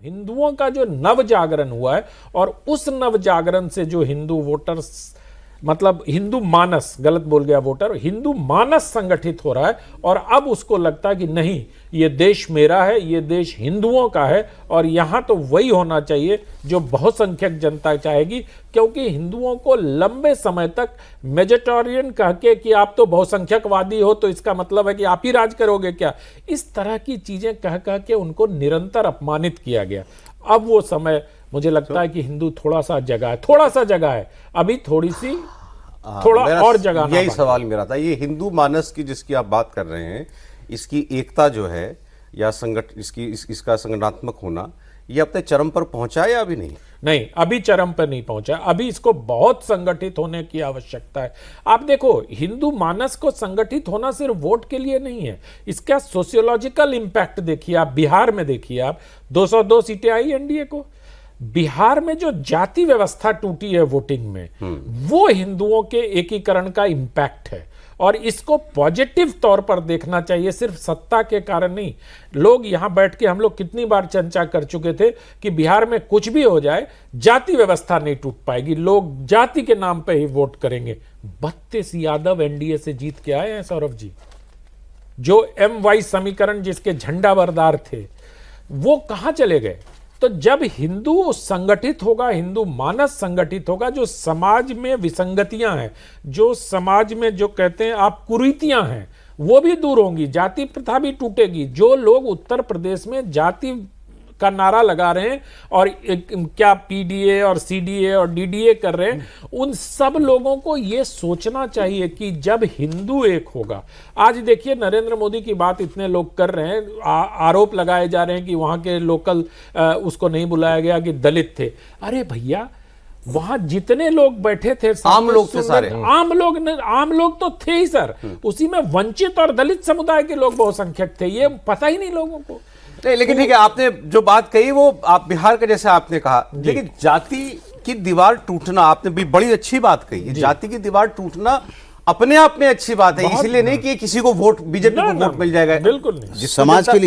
हिंदुओं का जो नव जागरण हुआ है और उस नव जागरण से जो हिंदू वोटर्स, मतलब हिंदू मानस, गलत बोल गया वोटर, हिंदू मानस संगठित हो रहा है और अब उसको लगता है कि नहीं, ये देश मेरा है, ये देश हिंदुओं का है और यहाँ तो वही होना चाहिए जो बहुसंख्यक जनता चाहेगी, क्योंकि हिंदुओं को लंबे समय तक मेजोरिटेरियन कह के कि आप तो बहुसंख्यकवादी हो तो इसका मतलब है कि आप ही राज करोगे क्या, इस तरह की चीजें कह कह के उनको निरंतर अपमानित किया गया। अब वो समय मुझे लगता है कि हिंदू थोड़ा सा जगह है, अभी थोड़ी सी थोड़ा और जगह। यही सवाल मेरा था, ये हिंदू मानस की जिसकी आप बात कर रहे हैं, इसकी एकता जो है या इसका संगठनात्मक होना, ये अपने चरम पर पहुंचा है या अभी नहीं? नहीं, अभी चरम पर नहीं पहुंचा, अभी इसको बहुत संगठित होने की आवश्यकता है। आप देखो, हिंदू मानस को संगठित होना सिर्फ वोट के लिए नहीं है, इसका सोशियोलॉजिकल इंपैक्ट देखिए आप, बिहार में देखिए आप, 202 सीटें आई एनडीए को। बिहार में जो जाति व्यवस्था टूटी है वोटिंग में, वो हिंदुओं के एकीकरण का इंपैक्ट है और इसको पॉजिटिव तौर पर देखना चाहिए, सिर्फ सत्ता के कारण नहीं। लोग यहां बैठ के हम लोग कितनी बार चर्चा कर चुके थे कि बिहार में कुछ भी हो जाए जाति व्यवस्था नहीं टूट पाएगी, लोग जाति के नाम पे ही वोट करेंगे। 32 यादव एनडीए से जीत के आए हैं सौरभ जी, जो MY समीकरण जिसके झंडा बरदार थे वो कहां चले गए? तो जब हिंदू संगठित होगा, हिंदू मानस संगठित होगा, जो समाज में विसंगतियां हैं, जो समाज में जो कहते हैं आप कुरीतियां हैं, वो भी दूर होंगी, जाति प्रथा भी टूटेगी। जो लोग उत्तर प्रदेश में जाति का नारा लगा रहे हैं और क्या PDA और CDA और DDA कर रहे हैं, उन सब लोगों को ये सोचना चाहिए कि जब हिंदू एक होगा। आज देखिए नरेंद्र मोदी की बात इतने लोग कर रहे हैं, आरोप लगाए जा रहे हैं कि वहां के लोकल उसको नहीं बुलाया गया कि दलित थे। अरे भैया, वहां जितने लोग बैठे थे आम लोग थे सारे, आम लोग तो थे ही सर, उसी में वंचित और दलित समुदाय के लोग बहुसंख्यक थे, ये पता ही नहीं लोगों को। नहीं, लेकिन ठीक है, आपने जो बात कही वो आप बिहार के जैसे आपने कहा, लेकिन जाति की दीवार टूटना, आपने भी बड़ी अच्छी बात कही, जाति की दीवार टूटना अपने आप में अच्छी बात है, इसलिए नहीं कि किसी को वोट, बीजेपी को वोट मिल जाएगा, बिल्कुल नहीं,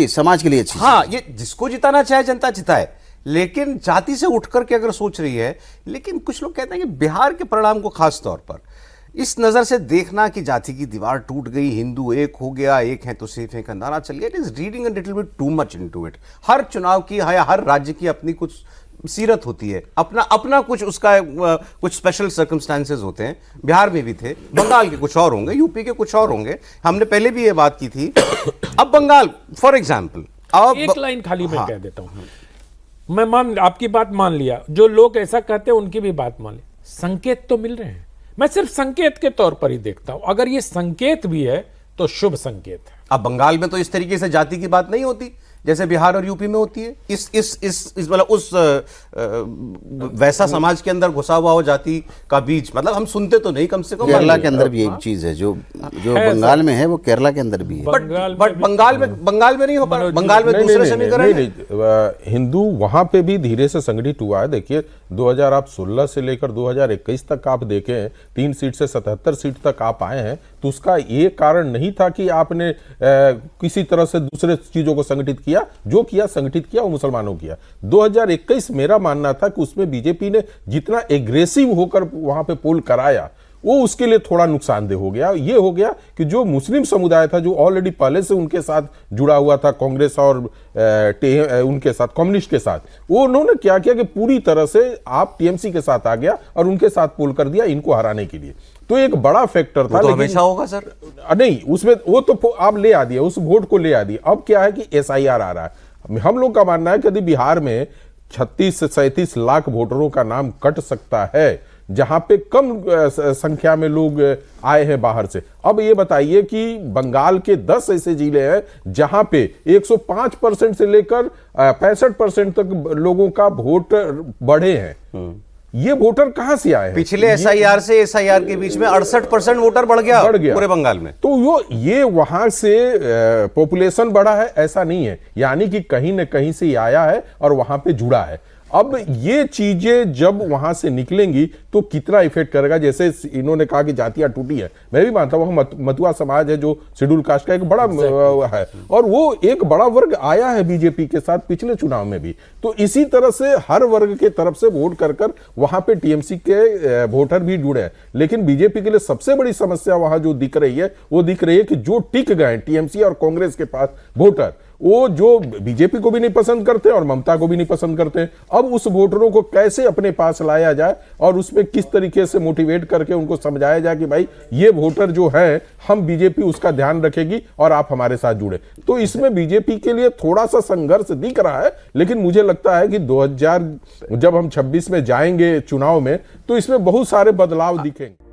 समाज के लिए अच्छी। हाँ, ये जिसको जिताना चाहे जनता जिताए, लेकिन जाति से उठ करके अगर सोच रही है, लेकिन कुछ लोग कहते हैं कि बिहार के परिणाम को खास तौर पर इस नजर से देखना कि जाति की दीवार टूट गई, हिंदू एक हो गया, एक है तो सेफ है का नारा चल गया, it is reading a little bit too much into इट। हर चुनाव की, हर राज्य की अपनी कुछ सीरत होती है, अपना कुछ उसका कुछ स्पेशल सर्कमस्टांसेस होते हैं। बिहार में भी थे, बंगाल के कुछ और होंगे, यूपी के कुछ और होंगे, हमने पहले भी ये बात की थी। अब बंगाल फॉर एग्जाम्पल, एक लाइन खाली मैं कह देता हूं, मैं आपकी बात मान लिया, जो लोग ऐसा कहते हैं उनकी भी बात मान ली, संकेत तो मिल रहे हैं, मैं सिर्फ संकेत के तौर पर ही देखता हूं, अगर ये संकेत भी है तो शुभ संकेत है। अब बंगाल में तो इस तरीके से जाति की बात नहीं होती जैसे बिहार और यूपी में होती है, इस मतलब उस वैसा समाज के अंदर घुसा हुआ हो जाति का बीज, मतलब हम सुनते तो नहीं, कम से कम केरला के अंदर भी एक चीज है जो बंगाल में है, वो केरला के अंदर भी है, बट बंगाल में नहीं हो पा रहा, बंगाल में दूसरे समीकरण। हिंदू वहां पे भी धीरे से संगठित हुआ है। देखिए 2016 से लेकर 2021 तक आप देखें, 3 सीट से 77 सीट तक आप आए हैं, तो उसका ये कारण नहीं था कि आपने किसी तरह से दूसरे चीजों को संगठित किया, जो किया संगठित किया वो मुसलमानों किया। 2021 मेरा मानना था कि उसमें बीजेपी ने जितना एग्रेसिव होकर वहां पे पोल कराया, वो उसके लिए थोड़ा नुकसानदेह हो गया। ये हो गया कि जो मुस्लिम समुदाय था, जो ऑलरेडी पहले से उनके साथ जुड़ा हुआ था, कांग्रेस और उनके साथ, कम्युनिस्ट के साथ, वो उन्होंने क्या किया कि पूरी तरह से आप टीएमसी के साथ आ गया और उनके साथ पोल कर दिया इनको हराने के लिए। तो एक बड़ा फैक्टर था। तो हमेशा होगा सर? नहीं, उसमें वो तो आप ले आ दिया, उस वोट को ले आ दिया। अब क्या है कि SIR आ रहा है। हम लोग का मानना है कि यदि बिहार में 36 से 37 लाख वोटरों का नाम कट सकता है, जहां पे कम संख्या में लोग आए हैं बाहर से। अब ये बताइए कि बंगाल के 10 ऐसे जिले हैं जहां पे 105% से लेकर 65% तक लोगों का वोट बढ़े हैं। ये वोटर कहां से आए हैं? पिछले SIR से SIR के बीच में 68% वोटर बढ़ गया पूरे बंगाल में। तो ये वहां से पॉपुलेशन बढ़ा है ऐसा नहीं है, यानी कि कहीं न कहीं से आया है और वहां पे जुड़ा है। अब ये चीजें जब वहां से निकलेंगी तो कितना इफेक्ट करेगा। जैसे इन्होंने कहा कि जातियां टूटी है, मैं भी मानता हूं, मतुआ समाज है जो शेड्यूल कास्ट का एक बड़ा है, और वो एक बड़ा वर्ग आया है बीजेपी के साथ पिछले चुनाव में भी। तो इसी तरह से हर वर्ग के तरफ से वोट कर वहां पे टीएमसी के वोटर भी जुड़े हैं। लेकिन बीजेपी के लिए सबसे बड़ी समस्या वहां जो दिख रही है वो दिख रही है कि जो टिक गए टीएमसी और कांग्रेस के पास वोटर, वो जो बीजेपी को भी नहीं पसंद करते और ममता को भी नहीं पसंद करते, अब उस वोटरों को कैसे अपने पास लाया जाए और उसमें किस तरीके से मोटिवेट करके उनको समझाया जाए कि भाई ये वोटर जो है, हम बीजेपी उसका ध्यान रखेगी और आप हमारे साथ जुड़े। तो इसमें बीजेपी के लिए थोड़ा सा संघर्ष दिख रहा है, लेकिन मुझे लगता है कि 2000 जब हम 26 में जाएंगे चुनाव में तो इसमें बहुत सारे बदलाव दिखेंगे।